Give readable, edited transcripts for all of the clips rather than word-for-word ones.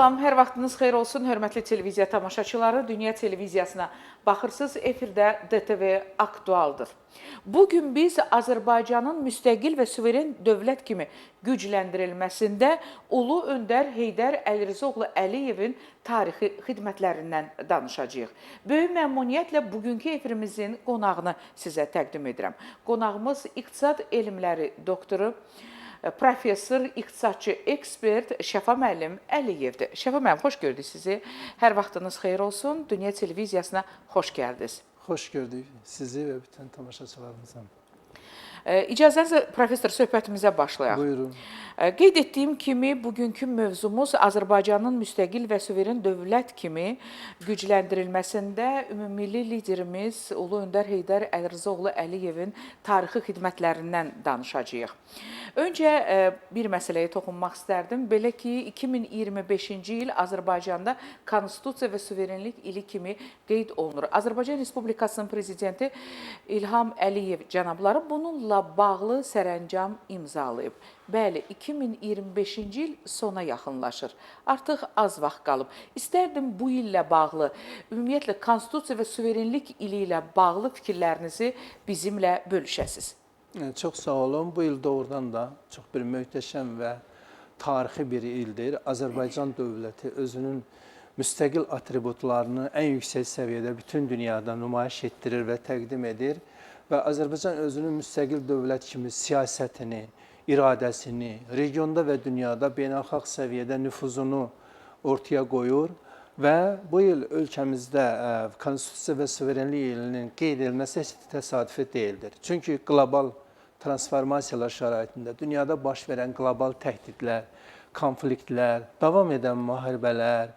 Salam, hər vaxtınız xeyir olsun, hörmətli televiziya tamaşaçıları. Dünya televiziyasına baxırsınız, efirdə DTV Aktualdır. Bugün biz Azərbaycanın müstəqil və suveren dövlət kimi gücləndirilməsində Ulu Öndər Heydər Əlirzaoğlu Əliyevin tarixi xidmətlərindən danışacağıq. Böyük məmnuniyyətlə bugünkü efirimizin qonağını sizə təqdim edirəm. Qonağımız İqtisad Elmləri doktoru, professor, iqtisadçı, ekspert Şəfa müəllim Əliyevdir. Şəfa müəllim, xoş gördük sizi. Hər vaxtınız xeyir olsun. Dünya televiziyasına xoş gəldiniz. Xoş gördük sizi və bütün tamaşaçılarımızı. İcazənizlə professor söhbətimizə başlayaq. Buyurun. Qeyd etdiyim kimi bugünkü mövzumuz Azərbaycanın müstəqil və suveren dövlət kimi gücləndirilməsində ümummilli liderimiz Ulu Öndər Heydər Əlirzaoğlu Əliyevin tarixi xidmətlərindən danışacağıq. Öncə bir məsələyə toxunmaq istərdim. Belə ki, 2025-ci il Azərbaycanda Konstitusiya və Suverenlik ili kimi qeyd olunur. Azərbaycan Respublikasının prezidenti İlham Əliyev cənabları bununla bağlı sərəncam imzalayıb. Bəli, 2025-ci il sona yaxınlaşır. Artıq az vaxt qalıb. İstərdim bu illə bağlı, ümumiyyətlə Konstitusiya və Suverenlik ili ilə bağlı fikirlərinizi bizimlə bölüşəsiniz. Çox sağ olun. Bu il doğrudan da çox bir möhtəşəm və tarixi bir ildir. Azərbaycan dövləti özünün müstəqil atributlarını ən yüksək səviyyədə bütün dünyada nümayiş etdirir və təqdim edir. Və Azərbaycan özünün müstəqil dövlət kimi siyasətini, iradəsini, regionda və dünyada beynəlxalq səviyyədə nüfuzunu ortaya qoyur. Və bu il ölkəmizdə Konstitusiya və Suverenlik ilinin qeyd edilməsi heç təsadüfi deyildir. Çünki qlobal transformasiyalar şəraitində dünyada baş verən qlobal təhdidlər, konfliktlər, davam edən müharibələr,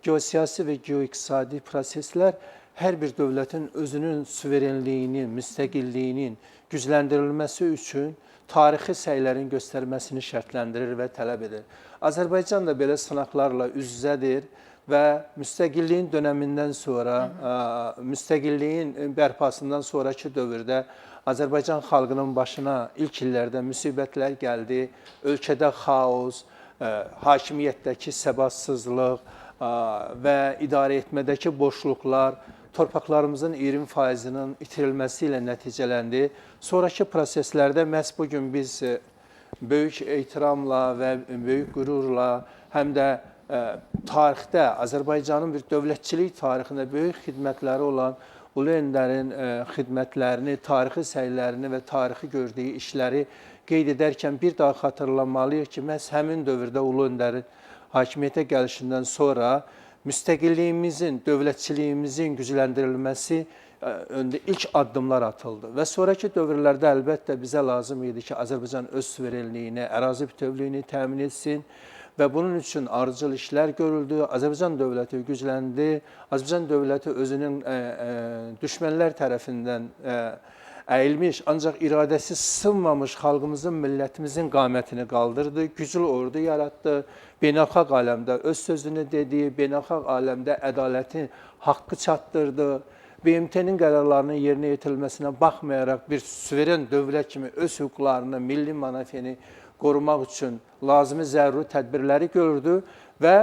geosiyasi və geoiqtisadi proseslər hər bir dövlətin özünün suverenliyinin, müstəqilliyinin gücləndirilməsi üçün tarixi səylərin göstərməsini şərtləndirir və tələb edir. Azərbaycan da belə sınaqlarla üz-üzədir və müstəqilliyin dönəmindən sonra, müstəqilliyin bərpasından sonraki dövrdə Azərbaycan xalqının başına ilk illərdə müsibətlər gəldi. Ölkədə xaos, hakimiyyətdəki səbatsızlıq və idarə etmədəki boşluqlar torpaqlarımızın 20%-nin itirilməsi ilə nəticələndi. Sonraki proseslərdə məhz bugün biz böyük ehtiramla və böyük qürurla həm də tarixdə Azərbaycanın bir dövlətçilik tarixində böyük xidmətləri olan Ulu Öndərin xidmətlərini, tarixi səylərini və tarixi gördüyü işləri qeyd edərkən bir daha xatırlamalıyıq ki, məhz həmin dövrdə Ulu Öndərin hakimiyyətə gəlişindən sonra müstəqilliyimizin, dövlətçiliyimizin gücləndirilməsi öndə ilk addımlar atıldı. Və sonraki dövrlərdə əlbəttə bizə lazım idi ki, Azərbaycan öz suverenliyini, ərazi bütövlüyünü təmin etsin və bunun üçün ardıcıl işlər görüldü. Azərbaycan dövləti gücləndi. Azərbaycan dövləti özünün düşmənlər tərəfindən əyilmiş, ancaq iradəsi sınmamış xalqımızın, millətimizin qamətini qaldırdı, güclü ordu yaratdı, beynəlxalq aləmdə öz sözünü dedi, beynəlxalq aləmdə ədaləti, haqqı çatdırdı. BMT-nin qərarlarının yerinə yetirilməsinə baxmayaraq bir suveren dövlət kimi öz hüquqlarını, milli mənafeni qorumaq üçün lazımi zəruri tədbirləri gördü və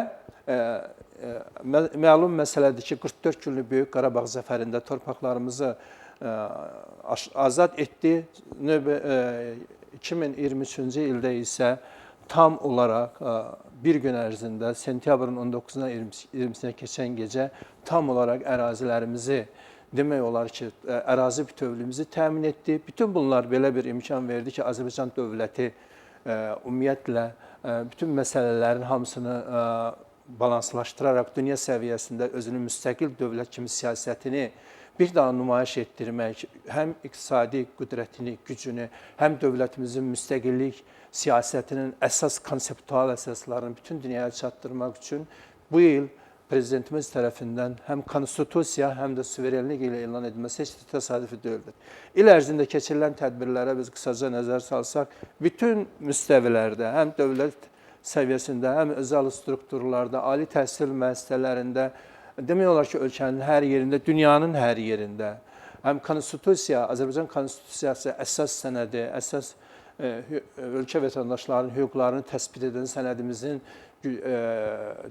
məlum məsələdir ki, 44 günlük Böyük Qarabağ zəfərində torpaqlarımızı azad etdi. 2023-cü ildə isə tam olaraq bir gün ərzində, sentyabrın 19-dan 20-sinə keçən gecə tam olaraq ərazilərimizi, demək olar ki, ərazi bütövlüyümüzü təmin etdi. Bütün bunlar belə bir imkan verdi ki, Azərbaycan dövləti ümumiyyətlə bütün məsələlərin hamısını balanslaşdıraraq dünya səviyyəsində özünün müstəqil dövlət kimi siyasətini bir daha nümayiş etdirmək, həm iqtisadi qüdrətini, gücünü, həm dövlətimizin müstəqillik siyasətinin əsas konseptual əsaslarını bütün dünyaya çatdırmaq üçün bu il prezidentimiz tərəfindən həm konstitusiya, həm də suverenlik ilə elan edilməsi heç də təsadüfi deyildir. İl ərzində keçirilən tədbirlərə biz qısaca nəzər salsaq, bütün müstəvilərdə, həm dövlət səviyyəsində, həm özəl strukturlarda, ali təhsil müəssisələrində, demək olar ki, ölkənin hər yerində, dünyanın hər yerində, həm konstitusiya, Azərbaycan konstitusiyası əsas sənədi, əsas ölkə vətəndaşlarının hüquqlarını təsbit edən sənədimizin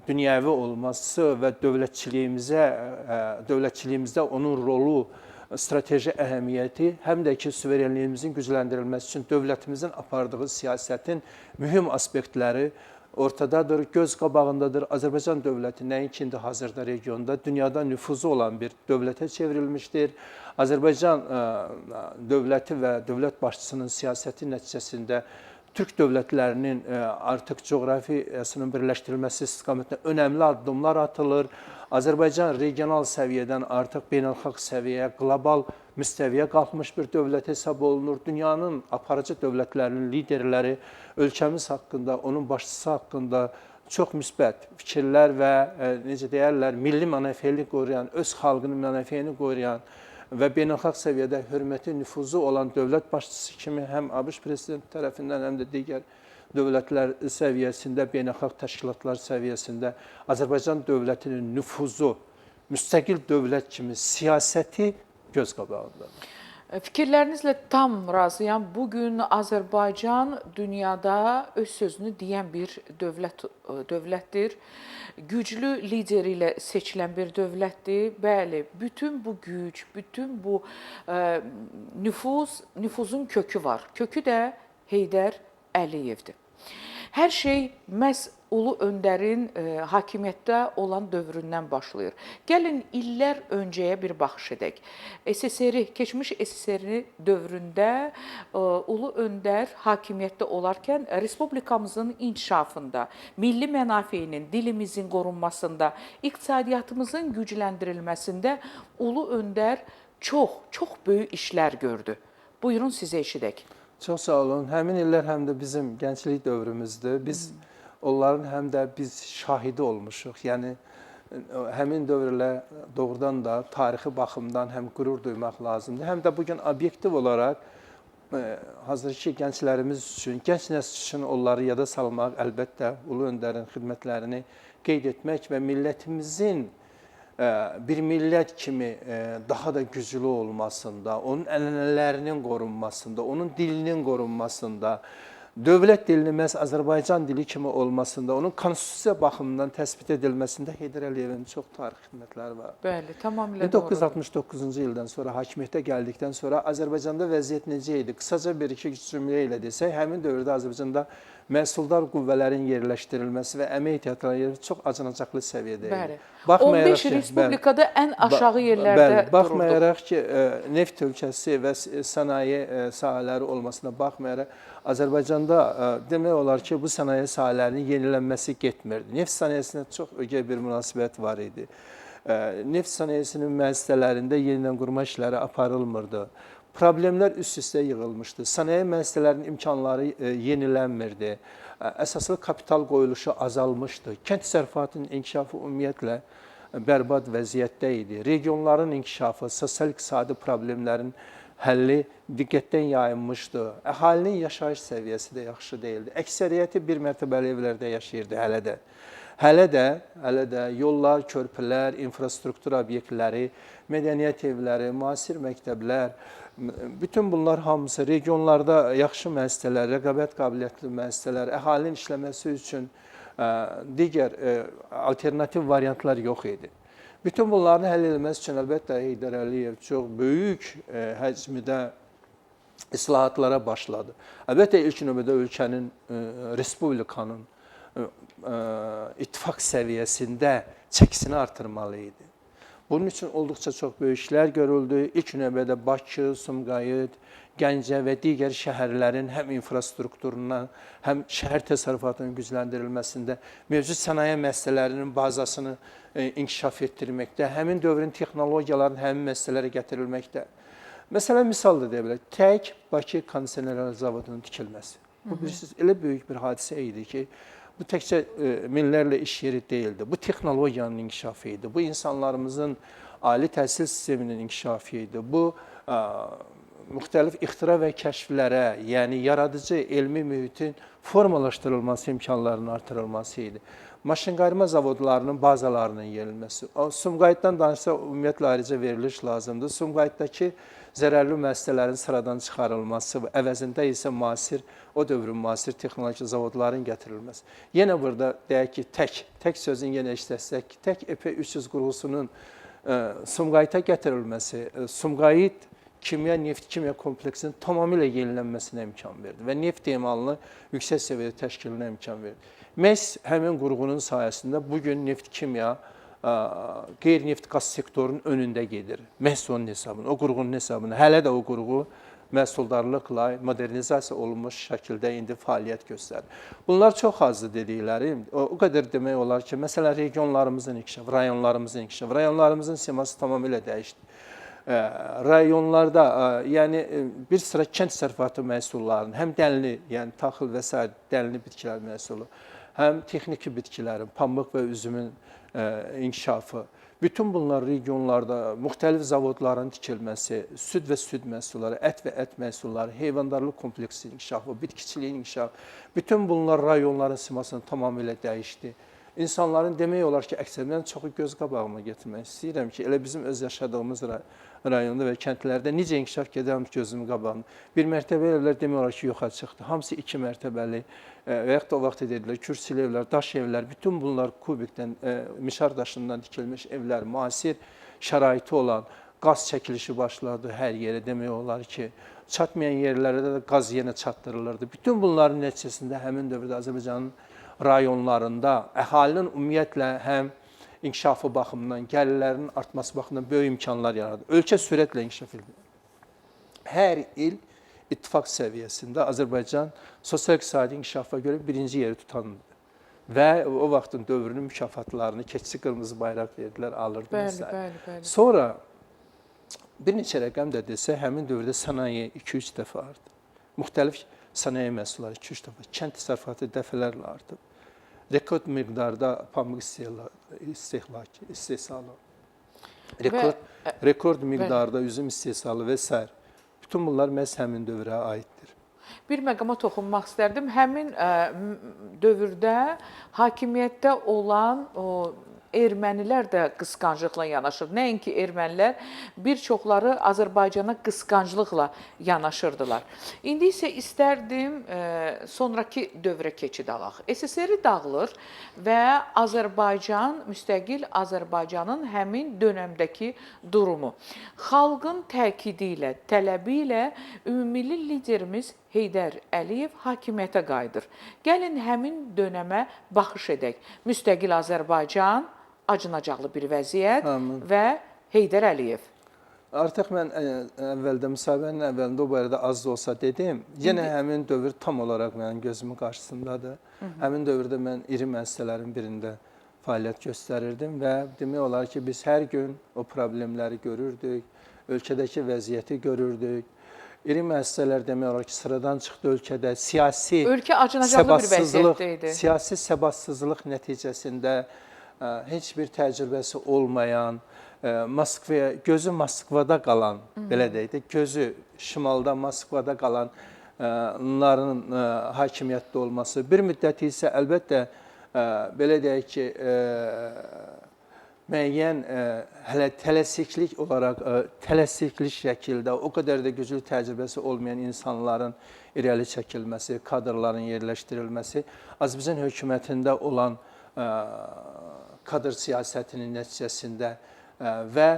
dünyəvi olması və dövlətçiliyimizdə onun rolu, strateji əhəmiyyəti, həm də ki, suverenliyimizin gücləndirilməsi üçün dövlətimizin apardığı siyasətin mühüm aspektləri ortadadır, göz qabağındadır. Azərbaycan dövləti nəinki indi hazırda regionda, dünyada nüfuzu olan bir dövlətə çevrilmişdir. Azərbaycan dövləti və dövlət başçısının siyasəti nəticəsində Türk dövlətlərinin artıq coğrafiyasının birləşdirilməsi istiqamətində önəmli addımlar atılır. Azərbaycan regional səviyyədən artıq beynəlxalq səviyyəyə, qlobal müstəviyə qalxmış bir dövlət hesab olunur. Dünyanın aparıcı dövlətlərinin liderləri ölkəmiz haqqında, onun başçısı haqqında çox müsbət fikirlər və necə deyərlər, milli mənəfiyyəli qoruyan, öz xalqının mənəfiyyəni qoruyan və beynəlxalq səviyyədə hörməti, nüfuzu olan dövlət başçısı kimi həm ABŞ prezidenti tərəfindən, həm də digər dövlətlər səviyyəsində, beynəlxalq təşkilatlar səviyyəsində Azərbaycan dövlətinin nüfuzu, müstəqil dövlət kimi siyasəti göz qabağındadır. Fikirlərinizlə tam razıyam. Bugün Azərbaycan dünyada öz sözünü deyən bir dövlətdir. Güclü lideri ilə seçilən bir dövlətdir. Bəli, bütün bu güc, bütün bu nüfuzun kökü var. Kökü də Heydər Əliyevdir. Hər şey məhz Ulu Öndərin hakimiyyətdə olan dövründən başlayır. Gəlin illər öncəyə bir baxış edək. Keçmiş SSR dövründə Ulu Öndər hakimiyyətdə olarkən respublikamızın inkişafında, milli mənafeyinin, dilimizin qorunmasında, iqtisadiyyatımızın gücləndirilməsində Ulu Öndər çox böyük işlər gördü. Buyurun sizə eşidək. Çox sağ olun. Həmin illər həm də bizim gənclik dövrümüzdür. Biz onların həm də biz şahidi olmuşuq. Yəni, həmin dövrlə doğrudan da tarixi baxımdan həm qürur duymaq lazımdır, həm də bugün obyektiv olaraq hazırki gənclərimiz üçün, gənc nəsil üçün onları yada salmaq, əlbəttə Ulu Öndərin xidmətlərini qeyd etmək və millətimizin bir millət kimi daha da güclü olmasında, onun ənənələrinin qorunmasında, onun dilinin qorunmasında, dövlət dilinin məhz Azərbaycan dili kimi olmasında, onun konstitusiya baxımından təsbit edilməsində Heydər Əliyevin çox tarixi xidmətləri var. Bəli, tamamilə doğrudur. 1969-cu ildən sonra, hakimiyyətə gəldikdən sonra Azərbaycanda vəziyyət necə idi? Qısaca bir-iki cümlə ilə desək, həmin dövrdə Azərbaycanda məhsuldar qüvvələrin yerləşdirilməsi və əmək ehtiyatları çox acınacaqlı səviyyədə idi. Bəli, 15 respublikada ən aşağı yerlərdə dururduq. Baxmayaraq ki, neft ölkəsi və sənaye sahələri olmasına baxmayaraq, Azərbaycanda demək olar ki, bu sənaye sahələrinin yenilənməsi getmirdi. Neft sənayesinə çox ögey bir münasibət var idi. Neft sənayesinin müəssisələrində yenidən qurma işləri aparılmırdı. Problemlər üst-üstə yığılmışdı. Sənaye müəssisələrinin imkanları yenilənmirdi. Əsaslı kapital qoyuluşu azalmışdı. Kənd təsərrüfatının inkişafı ümumiyyətlə bərbad vəziyyətdə idi. Regionların inkişafı, sosial-iqtisadi problemlərin həlli diqqətdən yayınmışdı. Əhalinin yaşayış səviyyəsi də yaxşı deyildi. Əksəriyyəti bir mərtəbəli evlərdə yaşayırdı hələ də. Hələ də yollar, körpülər, infrastruktur obyektləri, mədəniyyət evləri, müasir məktəblər, bütün bunlar hamısı regionlarda yaxşı müəssisələr, rəqabət qabiliyyətli müəssisələr, əhalinin işləməsi üçün digər alternativ variantlar yox idi. Bütün bunların həll edilməsi üçün əlbəttə Heydər Əliyev çox böyük həcmdə islahatlara başladı. Əlbəttə ilk növbədə ölkənin, respublikanın ittifaq səviyyəsində çəkisini artırmalı idi. Bunun üçün olduqca çox böyük işlər görüldü. İlk növbədə Bakı, Sumqayıt, Gəncə və digər şəhərlərin həm infrastrukturuna, həm şəhər təsərrüfatının gücləndirilməsində, mövcud sənaye müəssisələrinin bazasını inkişaf etdirməkdə, həmin dövrün texnologiyalarının həmin müəssisələrə gətirilməkdə. Məsələn, misal da deyə bilərək, tək Bakı kondisioner zavodunun tikilməsi. Bu, bilirsiniz, elə böyük bir hadisə idi ki, bu təkcə minlərlə iş yeri deyildi. Bu texnologiyanın inkişafı idi. Bu insanlarımızın ali təhsil sisteminin inkişafı idi. Bu müxtəlif ixtira və kəşflərə, yəni yaradıcı elmi mühitin formalaşdırılması imkanlarının artırılması idi. Maşınqayırma zavodlarının bazalarının yenilməsi. Sumqayıtdan danışsa ümumiyyətlə ayrıca veriliş lazımdır. Sumqayıtdakı zərərli müəssisələrin sıradan çıxarılması, əvəzində isə o dövrün müasir texnoloji zavodların gətirilməsi. Yenə burada deyək ki, tək sözün yenə işləsək, tək EP300 qurğusunun Sumqayıta gətirilməsi, Sumqayıt neft-kimya kompleksinin tamamilə yenilənməsinə imkan verdi və neft emalını yüksək səviyyədə təşkilinə imkan verdi. Məhz həmin qurğunun sayəsində bugün neft-kimya qeyri-neft qaz sektorunun önündə gedir. Məhz onun hesabına, o qurğunun hesabına. Hələ də o qurğu məhsuldarlıqla modernizasiya olunmuş şəkildə indi fəaliyyət göstərir. Bunlar çox azdır dediklərim. O qədər demək olar ki, məsələn, regionlarımızın inkişafı, rayonlarımızın siması tamamilə dəyişdi. Rayonlarda, yəni bir sıra kənd təsərrüfatı məhsullarının, həm dənli, yəni taxıl və s. dənli bitkilər məhsulu, həm texniki bitkilərin, pambıq və üzümün inkişafı, bütün bunlar regionlarda müxtəlif zavodların tikilməsi, süd və süd məhsulları, ət və ət məhsulları, heyvandarlıq kompleksi inkişafı, bitkiçiliyin inkişafı, bütün bunlar rayonların simasını tamamilə dəyişdi. İnsanların demək olar ki, əksəriyyətən çoxu göz qabağıma getirmək istəyirəm ki, elə bizim öz yaşadığımız rayonda və kəndlərdə necə inkişaf gedirəm gözümün qabağında. Bir mərtəbə evlər demək olar ki, yoxa çıxdı. Hamısı 2 mərtəbəli və yaxud da o vaxt edirlər, kürsülü evlər, daş evlər, bütün bunlar kubikdən, mişar daşından tikilmiş evlər, müasir şəraiti olan, qaz çəkilişi başladı hər yerə demək olar ki, çatmayan yerlərdə də qaz yenə çatdırılırdı. Bütün bunların nəticəsində həmin dövrdə Azərbaycanın rayonlarında əhalinin ümumiyyətlə həm inkişafı baxımından, gəlirlərinin artması baxımından böyük imkanlar yaradı. Ölkə sürətlə inkişaf edir. Hər il ittifaq səviyyəsində Azərbaycan sosial-iqtisadi inkişafa görə birinci yeri tutandır. Və o vaxtın dövrünün mükafatlarını keçici qırmızı bayraq verdilər, alırdı. Bəli. Sonra bir neçə rəqəm də desə, həmin dövrdə sənaye 2-3 dəfə artdı. Müxtəlif sənaye məhsulları 2-3 dəfə, kənd təsərrüfatı dəfələrlə artıb. Rekord miqdarda pambıq istehsalı, rekord miqdarda üzüm istehsalı və s. Bütün bunlar məhz həmin dövrə aiddir. Bir məqama toxunmaq istərdim. Həmin dövrdə hakimiyyətdə olan ermənilər də qısqanclıqla yanaşır. Nəinki ermənilər, bir çoxları Azərbaycana qısqanclıqla yanaşırdılar. İndi isə istərdim sonraki dövrə keçid alaq. SSR dağılır və Azərbaycan, müstəqil Azərbaycanın həmin dönəmdəki durumu. Xalqın təkidi ilə, tələbi ilə ümummilli liderimiz Heydər Əliyev hakimiyyətə qayıdır. Gəlin həmin dönəmə baxış edək. Müstəqil Azərbaycan, acınacaqlı bir vəziyyət və Heydər Əliyev. Artıq mən əvvəldə, müsahibənin əvvəlində o barədə az da olsa dedim. Yenə həmin dövr tam olaraq mənim gözümün qarşısındadır. Həmin dövrdə mən iri müəssisələrin birində fəaliyyət göstərirdim və demək olar ki, biz hər gün o problemləri görürdük, ölkədəki vəziyyəti görürdük. İri müəssisələr demək olar ki, sıradan çıxdı ölkədə. Ölkə acınacaqlı bir vəziyyətdə idi. Siyasi səbatsızlıq nəticəsində heç bir təcrübəsi olmayan, gözü Moskvada qalan, belə deyək də, gözü şimalda Moskvada qalanların hakimiyyətdə olması, bir müddəti isə əlbəttə, belə deyək ki, müəyyən hələ tələsiklik olaraq, tələsiklik şəkildə o qədər də güclü təcrübəsi olmayan insanların irəli çəkilməsi, kadrların yerləşdirilməsi, Azərbaycan hökumətində olan kadr siyasətinin nəticəsində və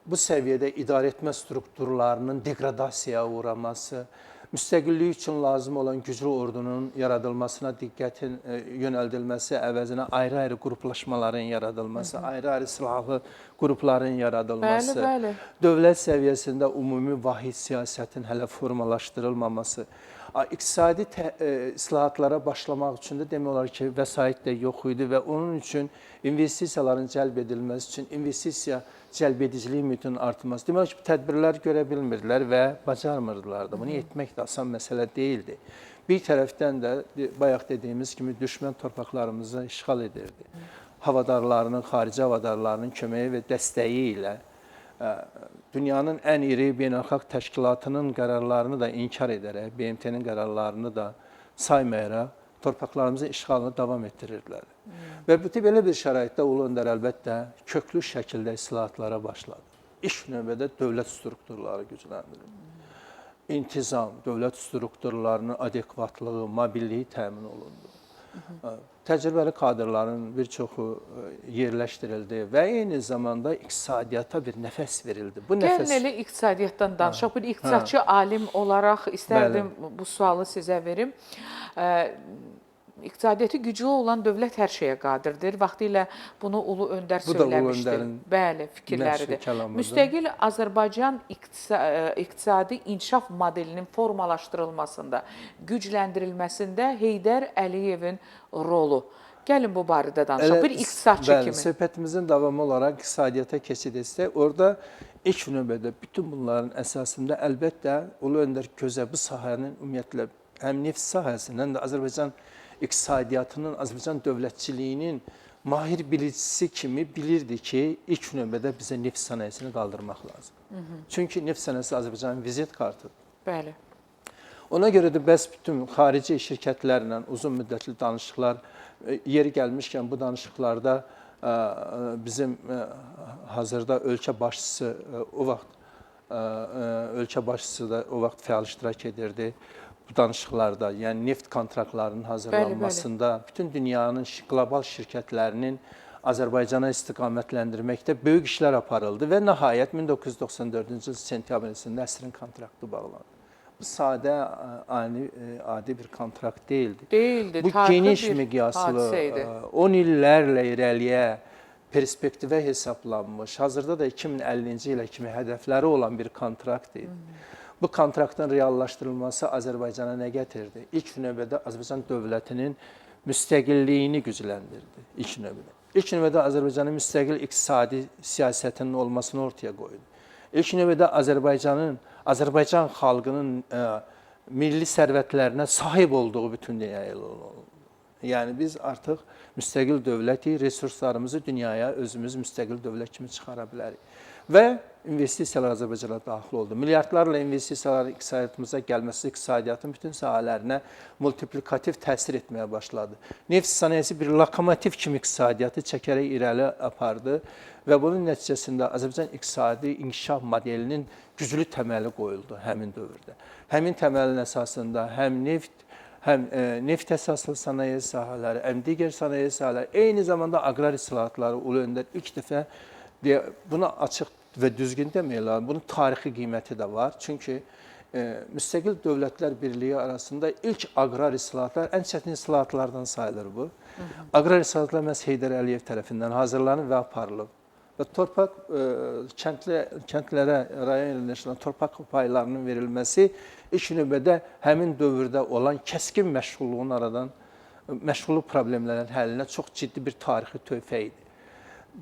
bu səviyyədə idarəetmə strukturlarının degradasiyaya uğraması, müstəqillik üçün lazım olan güclü ordunun yaradılmasına diqqətin yönəldilməsi əvəzinə ayrı-ayrı qruplaşmaların yaradılması, ayrı-ayrı silahlı qrupların yaradılması, dövlət səviyyəsində ümumi vahid siyasətin hələ formalaşdırılmaması, iqtisadi islahatlara başlamaq üçün də demək olar ki, vəsait də yox idi və onun üçün investisiyaların cəlb edilməsi üçün investisiya cəlb edicilik mühitinin artması. Demək olar ki, tədbirlər görə bilmirdilər və bacarmırdılar da. Bunu etmək də asan məsələ deyildi. Bir tərəfdən də bayaq dediyimiz kimi düşmən torpaqlarımızı işğal edirdi. Havadarlarının, xarici havadarlarının köməyi və dəstəyi ilə dünyanın ən iri beynəlxalq təşkilatının qərarlarını da inkar edərək, BMT-nin qərarlarını da saymayaraq torpaqlarımızın işğalını davam etdirirdilər. Və bu belə bir şəraitdə Ulu Öndər əlbəttə köklü şəkildə islahatlara başladı. İlk növbədə dövlət strukturları gücləndirildi. İntizam, dövlət strukturlarının adekvatlığı, mobilliyi təmin olundu. Təcrübəli kadrların bir çoxu yerləşdirildi və eyni zamanda iqtisadiyyata bir nəfəs verildi. Bu nəfəs... Gəlin elə iqtisadiyyatdan danışaq. Bir iqtisadçı alim olaraq istərdim bu sualı sizə verim. İqtisadiyyatı güclü olan dövlət hər şeyə qadirdir. Vaxtilə bunu Ulu Öndər söyləmişdir. Bəli, fikirləridir. Müstəqil Azərbaycan iqtisadi inkişaf modelinin formalaşdırılmasında, gücləndirilməsində Heydər Əliyevin rolu. Gəlin bu barədə danışaq. Bir iqtisadçı kimi. Söhbətimizin davamı olaraq iqtisadiyyata keçid etsək, orada ilk növbədə bütün bunların əsasında əlbəttə Ulu Öndər gözə bu sahənin ümumiyyətlə həm neft sahəsindən də Azərbaycan iqtisadiyyatının, Azərbaycan dövlətçiliyinin mahir bilicisi kimi bilirdi ki, ilk növbədə bizə neft sənayesini qaldırmaq lazım. Çünki neft sənayesi Azərbaycanın vizit kartıdır. Bəli. Ona görə də bəs bütün xarici şirkətlərlə uzun müddətli danışıqlar, yeri gəlmişkən bu danışıqlarda bizim hazırda ölkə başçısı da o vaxt fəal iştirak edirdi. Bu danışıqlarda, yəni neft kontraktlarının hazırlanmasında, bütün dünyanın qlobal şirkətlərinin Azərbaycana istiqamətləndirməkdə böyük işlər aparıldı və nəhayət 1994-cü il sentyabrında əsrin kontraktı bağlandı. Bu sadə, adi bir kontrakt deyildi. Deyildi, bu geniş miqyaslı, 10 illərlə irəliyə perspektivə hesablanmış, hazırda da 2050-ci ilə kimi hədəfləri olan bir kontrakt idi. Bu kontraktın reallaşdırılması Azərbaycana nə gətirdi? İlk növbədə Azərbaycan dövlətinin müstəqilliyini gücləndirdi. İlk növbədə Azərbaycanın müstəqil iqtisadi siyasətinin olmasını ortaya qoydu. İlk növbədə Azərbaycan xalqının milli sərvətlərinə sahib olduğu bütün dünyaya oldu. Yəni biz artıq müstəqil dövlətik, resurslarımızı dünyaya özümüz müstəqil dövlət kimi çıxara bilərik. Və investisiyalar Azərbaycana daxil oldu. Milyardlarla investisiyalar iqtisadiyyatımıza gəlməsi iqtisadiyyatın bütün sahələrinə multiplikativ təsir etməyə başladı. Neft sənayesi bir lokomotiv kimi iqtisadiyyatı çəkərək irəli apardı və bunun nəticəsində Azərbaycan iqtisadi inkişaf modelinin güclü təməli qoyuldu həmin dövrdə. Həmin təməlin əsasında həm neft əsaslı sənaye sahələri, həm digər sənaye sahələri, eyni zamanda aqrar islahatları Ulu Öndər ilk dəfə buna açıq və düzgün demək lazım. Bunun tarixi qiyməti də var. Çünki müstəqil dövlətlər birliyi arasında ilk aqrar islahatlar ən çətin islahatlardan sayılır bu. Aqrar islahatlar məhz Heydər Əliyev tərəfindən hazırlanıb və aparılıb. Və torpaq kəndlərə, rayon yerləşən torpaq paylarının verilməsi ilk növbədə həmin dövrdə olan kəskin məşğulluq problemlərinin həllinə çox ciddi bir tarixi töhfə idi.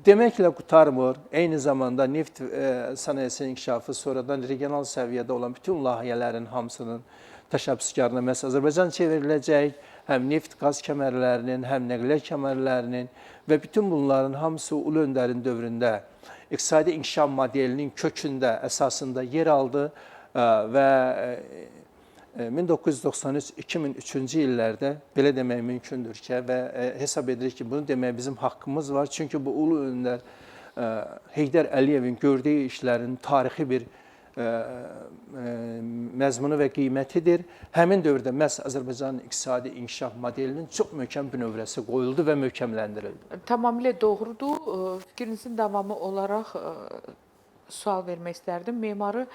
Deməklə qurtarmır, eyni zamanda neft sənayesinin inkişafı sonradan regional səviyyədə olan bütün layihələrin hamısının təşəbbüskarına məhz Azərbaycan çevriləcək, həm neft-qaz kəmərlərinin, həm nəqliyyat kəmərlərinin və bütün bunların hamısı Ulu Öndərin dövründə iqtisadi inkişaf modelinin kökündə, əsasında yer aldı və 1993-2003-cü illərdə belə demək mümkündür ki, və hesab edirik ki, bunu deməyə bizim haqqımız var. Çünki bu Ulu Öndər Heydər Əliyevin gördüyü işlərin tarixi bir məzmunu və qiymətidir. Həmin dövrdə məhz Azərbaycanın iqtisadi inkişaf modelinin çox möhkəm bünövrəsi qoyuldu və möhkəmləndirildi. Tamamilə doğrudur. Fikrinizin davamı olaraq sual vermək istərdim. Memarı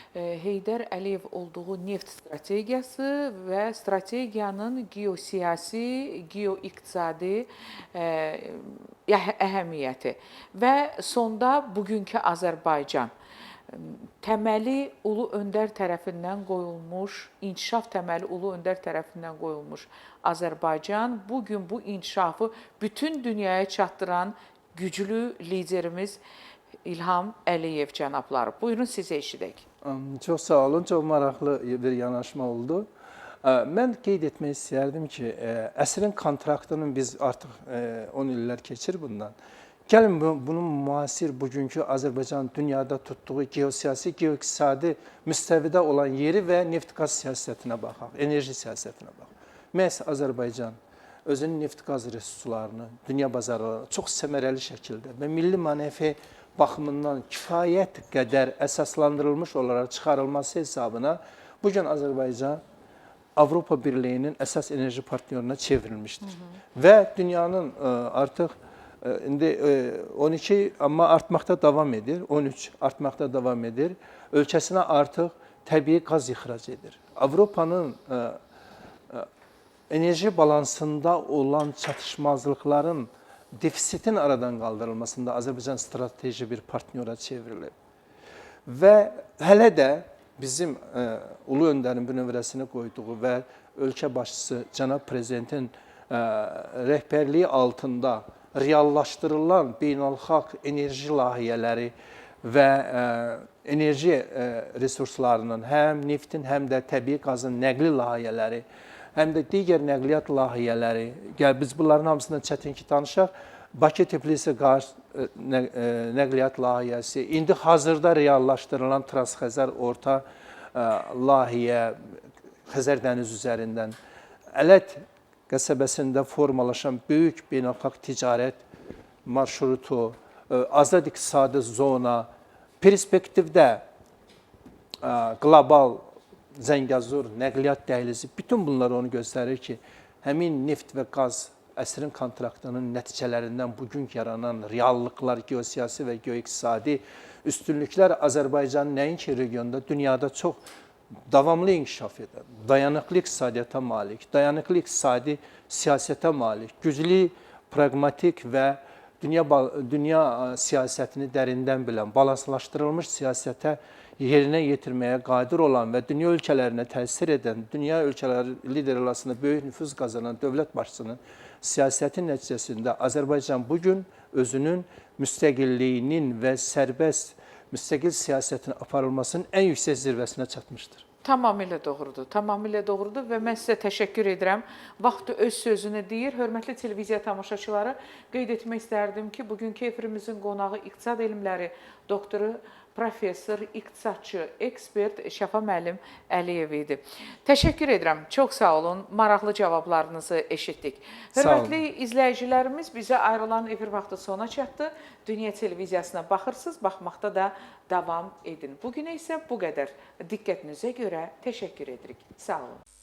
Heydər Əliyev olduğu neft strategiyası və strategiyanın geosiyasi, geoiqtisadi əhəmiyyəti və sonda bugünkü Azərbaycan təməli Ulu Öndər tərəfindən qoyulmuş, inkişaf təməli Ulu Öndər tərəfindən qoyulmuş Azərbaycan bugün bu inkişafı bütün dünyaya çatdıran güclü liderimiz İlham Əliyev cənabları. Buyurun, sizə eşidək. Çox sağ olun, çox maraqlı bir yanaşma oldu. Mən qeyd etmək istəyərdim ki, əsrin kontraktının biz artıq 10 illər keçir bundan. Gəlin bunun müasir bugünkü Azərbaycan dünyada tutduğu geosiyasi, geoiqtisadi müstəvidə olan yeri və neft-qaz siyasətinə baxaq, enerji siyasətinə baxaq. Məhz Azərbaycan özünün neft-qaz resurslarını dünya bazarlarına çox səmərəli şəkildə və milli mənəfi baxımından kifayət qədər əsaslandırılmış olaraq çıxarılması hesabına bugün Azərbaycan Avropa Birliyinin əsas enerji partnyoruna çevrilmişdir. Və dünyanın artıq indi 12 amma artmaqda davam edir, 13 artmaqda davam edir. Ölkəsinə artıq təbii qaz ixrac edir. Avropanın enerji balansında olan çatışmazlıqların, defisitin aradan qaldırılmasında Azərbaycan strateji bir partnyora çevrilib. Və hələ də bizim Ulu Öndərin bünövrəsini qoyduğu və ölkə başçısı cənab prezidentin rəhbərliyi altında reallaşdırılan beynəlxalq enerji layihələri və enerji resurslarının həm neftin, həm də təbii qazın nəqli layihələri, həm də digər nəqliyyat layihələri, biz bunların hamısından çətin ki danışaq. Bakı-Tbilisi-Qars nəqliyyat layihəsi, indi hazırda reallaşdırılan Transxəzər orta layihə, Xəzər dənizi üzərindən Ələt qəsəbəsində formalaşan böyük beynəlxalq ticarət marşrutu, azad iqtisadi zona, perspektivdə qlobal Zəngəzur nəqliyyat dəhlizi, bütün bunlar onu göstərir ki, həmin neft və qaz əsrin kontraktının nəticələrindən bugün yaranan reallıqlar, geosiyasi və geoiqtisadi üstünlüklər Azərbaycanın nəinki regionda, dünyada çox davamlı inkişaf edən, dayanıqlı iqtisadiyyata malik, dayanıqlı iqtisadi siyasətə malik, güclü, praqmatik və dünya siyasətini dərindən bilən, balanslaşdırılmış siyasətə yerinə yetirməyə qadir olan və dünya ölkələrinə təsir edən, dünya ölkələri lider arasında böyük nüfuz qazanan dövlət başçısının siyasəti nəticəsində Azərbaycan bugün özünün müstəqilliyinin və sərbəst müstəqil siyasətin aparılmasının ən yüksək zirvəsinə çatmışdır. Tamamilə doğrudur, tamamilə doğrudur və mən sizə təşəkkür edirəm. Vaxt öz sözünü deyir. Hörmətli televiziya tamaşaçıları, qeyd etmək istərdim ki, bugünkü efirimizin qonağı iqtisad elmləri doktoru, professor, iqtisadçı, ekspert Şəfa müəllim Əliyev idi. Təşəkkür edirəm, çox sağ olun, maraqlı cavablarınızı eşitdik. Hörmətli izləyicilərimiz, bizə ayrılan efir vaxtı sona çatdı. Dünya televiziyasına baxırsınız, baxmaqda da davam edin. Bugünə isə bu qədər. Diqqətinizə görə təşəkkür edirik. Sağ olun.